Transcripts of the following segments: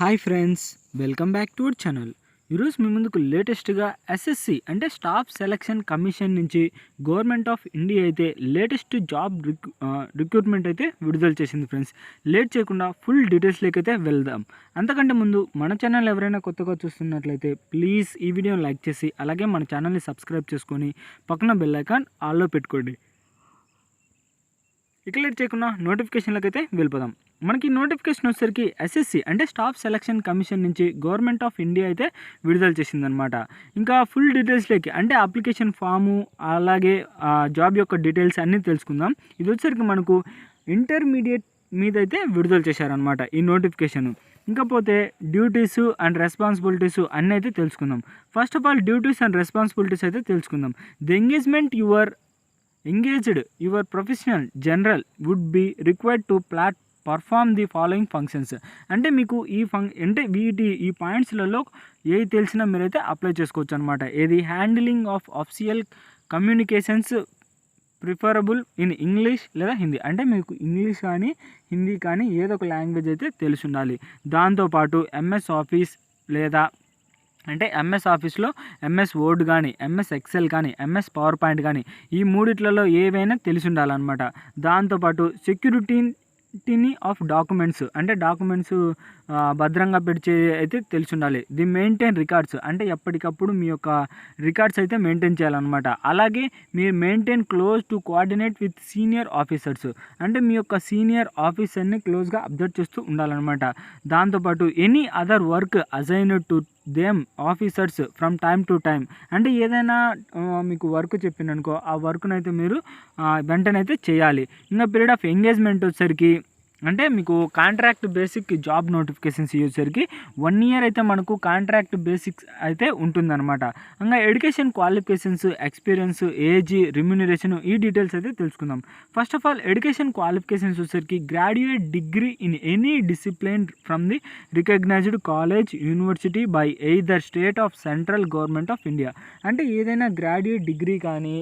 Hi friends, welcome back to our channel. ఈరోజు మీ ముందుకు లేటెస్ట్గా ఎస్ఎస్సి అంటే స్టాఫ్ సెలక్షన్ కమిషన్ నుంచి గవర్నమెంట్ ఆఫ్ ఇండియా అయితే లేటెస్ట్ జాబ్ రిక్రూట్మెంట్ అయితే విడుదల చేసింది ఫ్రెండ్స్. లేట్ చేయకుండా ఫుల్ డీటెయిల్స్లోకి అయితే వెళ్దాం. అంతకంటే ముందు మన ఛానల్ ఎవరైనా కొత్తగా చూస్తున్నట్లయితే ప్లీజ్ ఈ వీడియోని లైక్ చేసి అలాగే మన ఛానల్ని సబ్స్క్రైబ్ చేసుకొని పక్కన బెల్ ఐకాన్ ఆల్లో పెట్టుకోండి. ఇక లేట్ చేయకుండా నోటిఫికేషన్లకు అయితే వెళ్ళిపోదాం. మనకి నోటిఫికేషన్ వచ్చేసరికి ఎస్ఎస్సి అంటే స్టాఫ్ సెలక్షన్ కమిషన్ నుంచి గవర్నమెంట్ ఆఫ్ ఇండియా అయితే విడుదల చేసిందనమాట. ఇంకా ఫుల్ డీటెయిల్స్లోకి అంటే అప్లికేషన్ ఫాము అలాగే జాబ్ యొక్క డీటెయిల్స్ అన్నీ తెలుసుకుందాం. ఇది వచ్చేసరికి మనకు ఇంటర్మీడియట్ మీద అయితే విడుదల చేశారనమాట ఈ నోటిఫికేషన్. ఇంకపోతే డ్యూటీస్ అండ్ రెస్పాన్సిబిలిటీస్ అన్నీ అయితే తెలుసుకుందాం. First of all duties and responsibilities అయితే తెలుసుకుందాం. The engagement your professional general would be required to perform the following functions. అంటే మీకు ఈ పాయింట్స్లలో ఏవి తెలిసినా మీరైతే అప్లై చేసుకోవచ్చు అనమాట. ఏది handling of official communications preferable in English లేదా హిందీ. అంటే మీకు ఇంగ్లీష్ కానీ హిందీ కానీ ఏదో ఒక లాంగ్వేజ్ అయితే తెలిసి ఉండాలి. దాంతోపాటు ఎంఎస్ ఆఫీస్ లేదా అంటే ఎంఎస్ ఆఫీస్లో ఎంఎస్ వర్డ్ కానీ ఎంఎస్ ఎక్సెల్ కానీ ఎంఎస్ పవర్ పాయింట్ కానీ ఈ మూడిట్లలో ఏవైనా తెలిసి ఉండాలన్నమాట. దాంతోపాటు సెక్యూరిటీ ఆఫ్ డాక్యుమెంట్స్ అంటే డాక్యుమెంట్స్ భద్రంగా పెడిచే అయితే తెలిసి ఉండాలి. ది మెయింటైన్ రికార్డ్స్ అంటే ఎప్పటికప్పుడు మీ యొక్క రికార్డ్స్ అయితే మెయింటైన్ చేయాలన్నమాట. అలాగే మీరు maintain close to coordinate with senior officers అంటే మీ యొక్క సీనియర్ ఆఫీసర్ని క్లోజ్గా అబ్జర్వ్ చేస్తూ ఉండాలన్నమాట. దాంతోపాటు any other work assigned to them officers from time to time అంటే ఏదైనా మీకు వర్క్ చెప్పిందనుకో ఆ వర్క్నైతే మీరు వెంటనే అయితే చేయాలి. ఇంకా పీరియడ్ ఆఫ్ ఎంగేజ్మెంట్ వచ్చేసరికి అంటే మీకు కాంట్రాక్ట్ బేసిక్ జాబ్ నోటిఫికేషన్స్ ఇచ్చేసరికి 1 year అయితే మనకు కాంట్రాక్ట్ బేసిక్స్ అయితే ఉంటుందన్నమాట. ఇంకా education qualifications experience age remuneration ఈ డీటెయిల్స్ అయితే తెలుసుకుందాం. First of all education qualifications వచ్చేసరికి graduate degree in any discipline from the recognised college university by either state of central government of India. అంటే ఏదైనా graduate degree కానీ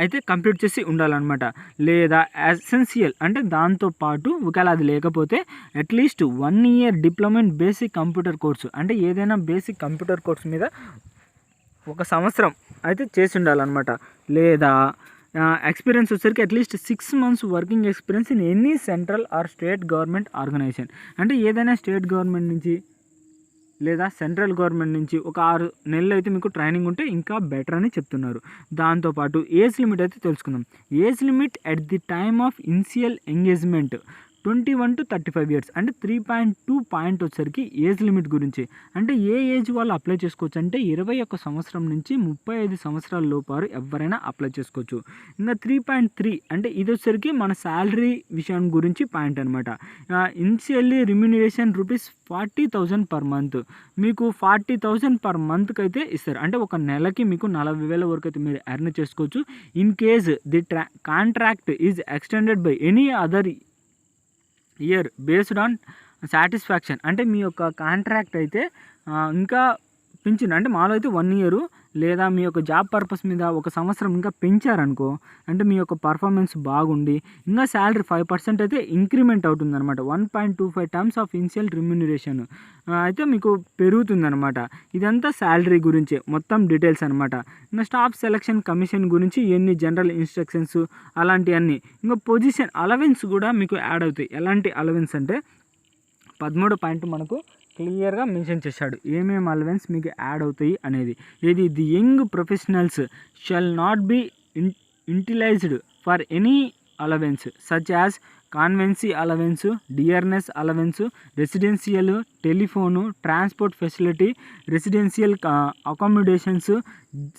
అయితే complete చేసి ఉండాలన్నమాట. లేదా ఎసెన్షియల్ అంటే దాంతోపాటు ఒకవేళ అది లేకపోతే at least 1 year diploma in basic computer course అంటే ఏదైనా బేసిక్ కంప్యూటర్ కోర్స్ మీద 1 సంవత్సరం అయితే చేసి ఉండాలన్నమాట. లేదా ఎక్స్పీరియన్స్ వచ్చేసరికి at least 6 months working experience in any central or state government organisation అంటే ఏదైనా స్టేట్ గవర్నమెంట్ నుంచి లేదా సెంట్రల్ గవర్నమెంట్ నుంచి ఒక 6 నెలలు అయితే మీకు ట్రైనింగ్ ఉంటే ఇంకా బెటర్ అని చెప్తున్నారు. దాంతోపాటు ఏజ్ లిమిట్ అయితే తెలుసుకుందాం. Age limit at the time of initial engagement 21 to 35 years అంటే 3.2 పాయింట్ వచ్చేసరికి ఏజ్ లిమిట్ గురించి. అంటే ఏ ఏజ్ వాళ్ళు అప్లై చేసుకోవచ్చు అంటే 21 సంవత్సరం నుంచి 35 సంవత్సరాల లోపారు ఎవరైనా అప్లై చేసుకోవచ్చు. ఇంకా 3.3 అంటే ఇది వచ్చేసరికి మన శాలరీ విషయం గురించి పాయింట్ అనమాట. ఇనిషియల్లీ రిమ్యూనరేషన్ ₹40,000 పర్ మంత్ మీకు 40,000 పర్ మంత్కి అయితే ఇస్తారు. అంటే ఒక నెలకి మీకు 40,000 వరకు అయితే మీరు ఎర్న్ చేసుకోవచ్చు. In case the contract is extended by any other year based on satisfaction అంటే మీ యొక్క కాంట్రాక్ట్ అయితే ఇంకా పెంచింది అంటే మాలో అయితే 1 year లేదా మీ యొక్క జాబ్ పర్పస్ మీద 1 సంవత్సరం ఇంకా పెంచారనుకో అంటే మీ యొక్క పర్ఫార్మెన్స్ బాగుండి ఇంకా శాలరీ 5% అయితే ఇంక్రిమెంట్ అవుతుందన్నమాట. 1.25 times ఆఫ్ ఇనిషియల్ రిమ్యూనరేషన్ అయితే మీకు పెరుగుతుందన్నమాట. ఇదంతా శాలరీ గురించే మొత్తం డీటెయిల్స్ అనమాట. ఇంకా స్టాఫ్ సెలక్షన్ కమిషన్ గురించి ఎన్ని జనరల్ ఇన్స్ట్రక్షన్స్ అలాంటివన్నీ. ఇంకా పొజిషన్ అలవెన్స్ కూడా మీకు యాడ్ అవుతాయి. ఎలాంటి అలవెన్స్ అంటే 13 పాయింట్ మనకు క్లియర్గా మెన్షన్ చేశాడు ఏమేమి అలవెన్స్ మీకు యాడ్ అవుతాయి అనేది. ఏది the young professionals shall not be utilised for any allowance such as conveyance allowance dearness allowance residential telephone transport facility residential accommodations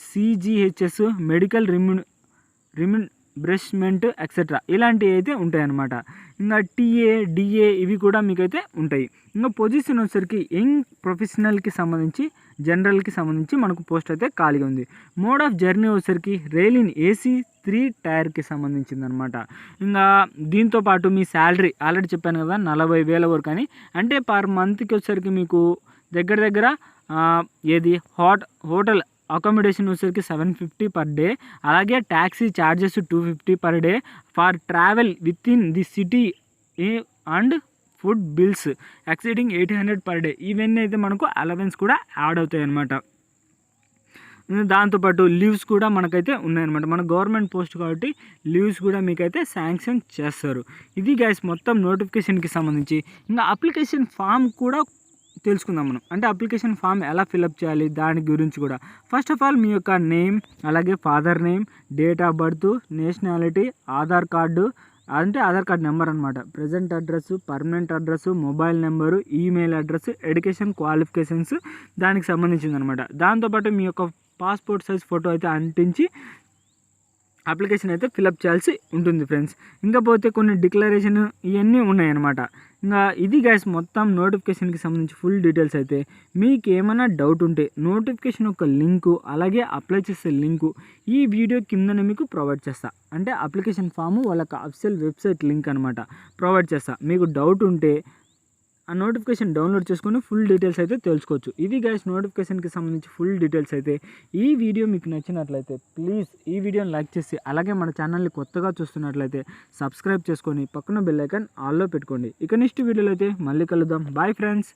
CGHS medical remuneration etcetera ఇలాంటివి అయితే ఉంటాయన్నమాట. ఇంకా టీఏ డిఏ ఇవి కూడా మీకైతే ఉంటాయి. ఇంకా పొజిషన్ వచ్చేసరికి యంగ్ ప్రొఫెషనల్కి సంబంధించి జనరల్కి సంబంధించి మనకు పోస్ట్ అయితే ఖాళీగా ఉంది. మోడ్ ఆఫ్ జర్నీ వచ్చేసరికి రైల్ ఇన్ ఏసీ 3 tier సంబంధించింది అనమాట. ఇంకా దీంతోపాటు మీ శాలరీ ఆల్రెడీ చెప్పాను కదా 40,000 వరకు అని. అంటే పర్ మంత్కి వచ్చేసరికి మీకు దగ్గర ఏది హోటల్ అకామిడేషన్ వచ్చేసరికి 750 పర్ డే. అలాగే taxi charges 250 per day for travel with in the city and food bills exceeding 800 per day, ఇవన్నీ అయితే మనకు అలవెన్స్ కూడా యాడ్ అవుతాయి అన్నమాట. దాంతోపాటు లీవ్స్ కూడా మనకైతే ఉన్నాయన్నమాట. మన గవర్నమెంట్ పోస్ట్ కాబట్టి లీవ్స్ కూడా మీకైతే శాంక్షన్ చేస్తారు. ఇది గైస్ మొత్తం నోటిఫికేషన్కి సంబంధించి. ఇంకా అప్లికేషన్ ఫామ్ కూడా తెలుసుకుందాం మనం. అంటే అప్లికేషన్ ఫామ్ ఎలా ఫిలప్ చేయాలి దాని గురించి కూడా. ఫస్ట్ ఆఫ్ ఆల్ మీ యొక్క నేమ్, అలాగే father name, date of birth, nationality, Aadhaar card అంటే ఆధార్ కార్డ్ నెంబర్ అనమాట, present address, permanent address, mobile number, email address, education qualifications దానికి సంబంధించింది అనమాట. దాంతోపాటు మీ యొక్క పాస్పోర్ట్ సైజ్ ఫోటో అయితే అంటించి అప్లికేషన్ అయితే ఫిలప్ చేయాల్సి ఉంటుంది ఫ్రెండ్స్. ఇంకా పోతే కొన్ని డిక్లరేషన్ ఇవన్నీ ఉన్నాయన్నమాట. ఇంకా ఇది గైస్ మొత్తం నోటిఫికేషన్కి సంబంధించి ఫుల్ డీటెయిల్స్. అయితే మీకు ఏమైనా డౌట్ ఉంటే నోటిఫికేషన్ యొక్క లింకు అలాగే అప్లై చేసే లింకు ఈ వీడియో కిందనే మీకు ప్రొవైడ్ చేస్తా. అంటే అప్లికేషన్ ఫాము వాళ్ళకి అఫిషియల్ వెబ్సైట్ లింక్ అనమాట ప్రొవైడ్ చేస్తా. మీకు డౌట్ ఉంటే ఆ నోటిఫికేషన్ డౌన్లోడ్ చేసుకొని ఫుల్ డీటెయిల్స్ అయితే తెలుసుకోవచ్చు. ఇది గైస్ నోటిఫికేషన్కి సంబంధించి ఫుల్ డీటెయిల్స్. అయితే ఈ వీడియో మీకు నచ్చినట్లయితే ప్లీజ్ ఈ వీడియోని లైక్ చేసి అలాగే మన ఛానల్ని కొత్తగా చూస్తున్నట్లయితే సబ్స్క్రైబ్ చేసుకొని పక్కన బెల్ ఐకాన్ ఆల్లో పెట్టుకోండి. ఇక నెక్స్ట్ వీడియోలో అయితే మళ్ళీ కలుద్దాం. Bye friends.